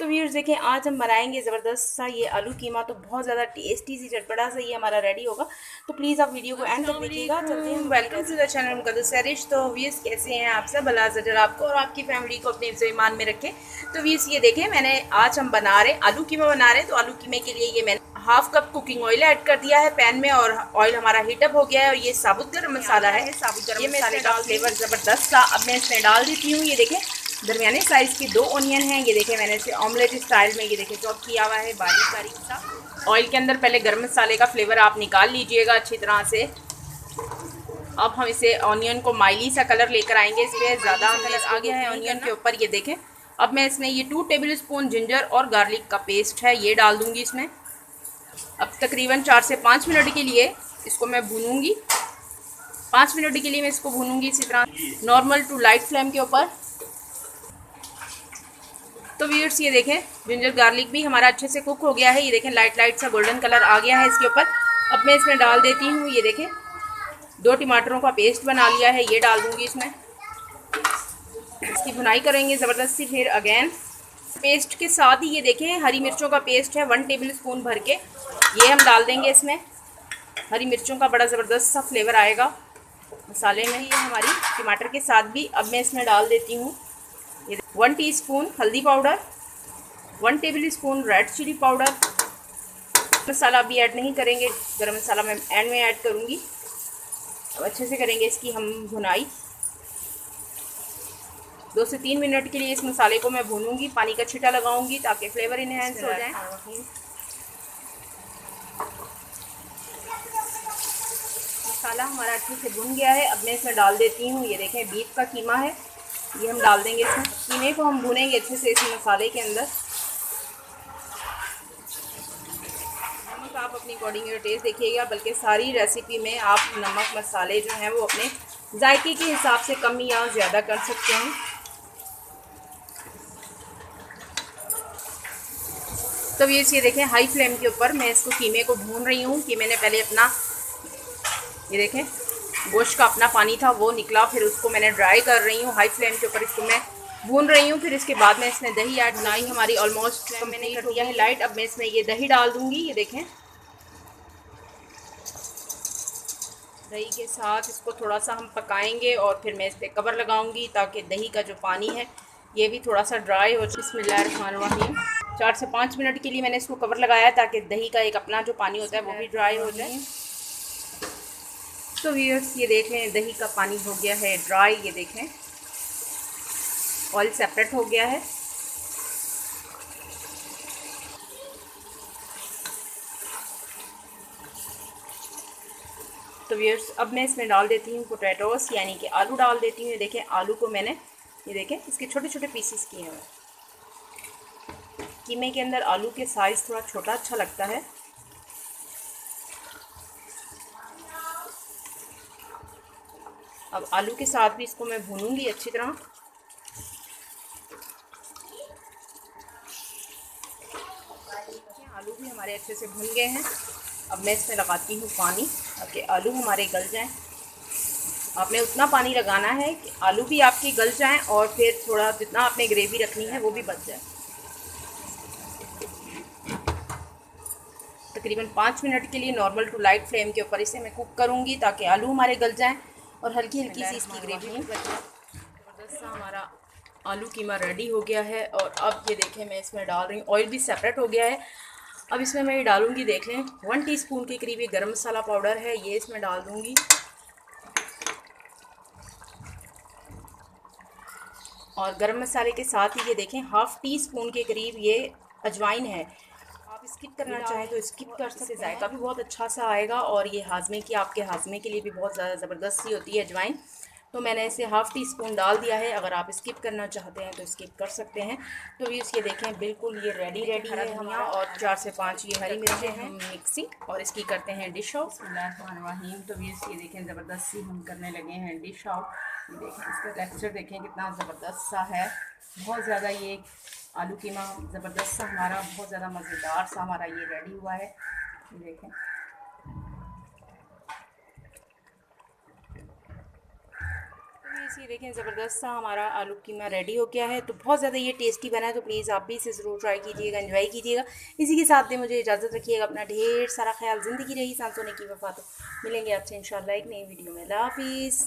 तो व्यूअर्स देखें, आज हम बनाएंगे ज़बरदस्त सा ये आलू कीमा। तो बहुत ज़्यादा टेस्टी सी चटपटा सा ये हमारा रेडी होगा। तो प्लीज़ आप वीडियो को एंड तक देखिएगा। चलते हैं, वेलकम टू द चैनल मुक़द्दस सैरिश। तो व्यूअर्स कैसे हैं आप सब? अल्लाह अज़्ज़ल आपको और आपकी फैमिली को अपने हिफ्ज़ ईमान में रखें। तो व्यूअर्स ये देखें, मैंने आज हम बना रहे आलू कीमा बना रहे हैं। तो आलू कीमे के लिए ये मैंने half cup cooking oil add कर दिया है पैन में, और ऑयल हमारा हीटअप हो गया है। और ये साबुत गरम मसाला है, साबुत गरम मसाले का फ्लेवर ज़बरदस्त सा अब मैं इसमें डाल देती हूँ। ये देखें, दरमियाने साइज़ के 2 ऑनियन हैं। ये देखें, मैंने इसे ऑमलेट स्टाइल में ये देखें चॉप किया हुआ है बारीक बारीक सा। ऑयल के अंदर पहले गरम मसाले का फ्लेवर आप निकाल लीजिएगा अच्छी तरह से। अब हम इसे ऑनियन को माइली सा कलर लेकर आएंगे। इसलिए ज़्यादा कलर आ गया है ऑनियन के ऊपर। ये देखें, अब मैं इसमें ये 2 टेबल स्पून जिंजर और गार्लिक का पेस्ट है ये डाल दूँगी इसमें। अब तकरीबन 4 से 5 मिनट के लिए इसको मैं भूनूंगी। 5 मिनट के लिए मैं इसको भूनूंगी इसी तरह नॉर्मल टू लाइट फ्लेम के ऊपर। तो व्यूअर्स ये देखें, जिंजर गार्लिक भी हमारा अच्छे से कुक हो गया है। ये देखें, लाइट लाइट सा गोल्डन कलर आ गया है इसके ऊपर। अब मैं इसमें डाल देती हूँ, ये देखें 2 टमाटरों का पेस्ट बना लिया है, ये डाल दूँगी इसमें। इसकी भुनाई करेंगे ज़बरदस्त सी। फिर अगेन पेस्ट के साथ ही ये देखें, हरी मिर्चों का पेस्ट है 1 टेबल स्पून भर के, ये हम डाल देंगे इसमें। हरी मिर्चों का बड़ा ज़बरदस्त सा फ्लेवर आएगा मसाले में। ये हमारी टमाटर के साथ भी अब मैं इसमें डाल देती हूँ 1 टीस्पून हल्दी powder, 1 tablespoon red chilli powder. Masala अभी ऐड नहीं करेंगे, गरम मसाला मैं एंड में ऐड करूँगी। अब अच्छे से करेंगे इसकी हम भुनाई। 2 से 3 मिनट के लिए इस मसाले को मैं भूनूंगी, पानी का छिटा लगाऊंगी ताकि फ्लेवर इनहेंस हो जाए। मसाला हमारा अच्छे से भुन गया है। अब मैं इसमें डाल देती हूँ, ये देखें बीफ का कीमा है, ये हम डाल देंगे इसमें। कीमे को हम भूनेंगे अच्छे से इस मसाले के अंदर। नमक आप अपनी अकॉर्डिंग टेस्ट देखिएगा, बल्कि सारी रेसिपी में आप नमक मसाले जो हैं वो अपने जायके के हिसाब से कम या ज़्यादा कर सकते हैं। तो ये देखें, हाई फ्लेम के ऊपर मैं इसको कीमे को भून रही हूँ। कि मैंने पहले अपना ये देखें गोश्त का अपना पानी था वो निकला, फिर उसको मैंने ड्राई कर रही हूँ। हाई फ्लेम के ऊपर इसको मैं भून रही हूँ। फिर इसके बाद मैं इसमें दही ऐड, बुनाई हमारी ऑलमोस्ट मैंने कर दिया है लाइट। अब मैं इसमें ये दही डाल दूँगी। ये देखें, दही के साथ इसको थोड़ा सा हम पकाएंगे और फिर मैं इस पर कवर लगाऊंगी ताकि दही का जो पानी है ये भी थोड़ा सा ड्राई हो। बिस्मिल्लाहिर्रहमानिर्रहीम। 4 से 5 मिनट के लिए मैंने इसको कवर लगाया है ताकि दही का एक अपना जो पानी होता है वो भी ड्राई हो जाए। तो व्यूअर्स ये देख लें, दही का पानी हो गया है ड्राई। ये देखें, ऑयल सेपरेट हो गया है। तो व्यूअर्स अब मैं इसमें डाल देती हूँ पोटैटोस, यानी कि आलू डाल देती हूँ। ये देखें, आलू को मैंने ये देखें इसके छोटे छोटे पीसेस किए हैं। कीमे के अंदर आलू के साइज़ थोड़ा छोटा अच्छा लगता है। अब आलू के साथ भी इसको मैं भूनूंगी अच्छी तरह। आलू भी हमारे अच्छे से भुन गए हैं। अब मैं इसमें लगाती हूँ पानी ताकि आलू हमारे गल जाएं। आपने उतना पानी लगाना है कि आलू भी आपके गल जाएं और फिर थोड़ा जितना आपने ग्रेवी रखनी है वो भी बच जाए। तकरीबन 5 मिनट के लिए नॉर्मल टू लाइट फ्लेम के ऊपर इसे मैं कुक करूँगी ताकि आलू हमारे गल जाएं और हल्की हल्की सी इसकी ग्रेवी भी बच जाए। ज़बरदस्त सा हमारा आलू कीमा रेडी हो गया है। और अब ये देखें, मैं इसमें डाल रही हूँ, ऑयल भी सेपरेट हो गया है। अब इसमें मैं ये डालूँगी, देख लें 1 टीस्पून के करीब ये गरम मसाला पाउडर है, ये इसमें डाल दूँगी। और गरम मसाले के साथ ही ये देखें हाफ़ टी स्पून के करीब ये अजवाइन है। आप स्किप करना चाहें तो स्किप कर सकते हैं, जायका भी बहुत अच्छा सा आएगा और ये हाजमे की, आपके हाजमे के लिए भी बहुत ज़्यादा ज़बरदस्त सी होती है अजवाइन। तो मैंने इसे हाफ़ टी स्पून डाल दिया है। अगर आप स्किप करना चाहते हैं तो स्किप कर सकते हैं। तो ये देखें बिल्कुल ये रेडी है धनिया और 4 से 5 ये हरी मिर्चें हैं मिक्सिंग, और इसकी करते हैं डिश आउट। बिस्मिल्लाहिर्रहमानिर्रहीम। तो ये देखें ज़बरदस्त सी हम करने लगे हैं डिश आउट। ये देखें, इसका टेक्सचर देखें कितना ज़बरदस्त सा है। बहुत ज़्यादा ये आलू कीमा ज़बरदस्त सा हमारा, बहुत ज़्यादा मज़ेदार सा हमारा ये रेडी हुआ है। ये देखें, ये देखें ज़बरदस्त सा हमारा आलू कीमा रेडी हो गया है। तो बहुत ज़्यादा ये टेस्टी बना है, तो प्लीज़ आप भी इसे ज़रूर ट्राई कीजिएगा, एंजॉय कीजिएगा। इसी के साथ में मुझे इजाज़त रखिएगा, अपना ढेर सारा ख्याल। ज़िंदगी रही सांसों ने की वफा। तो मिलेंगे आपसे इंशाल्लाह एक नई वीडियो में। अल्लाह हाफिज़।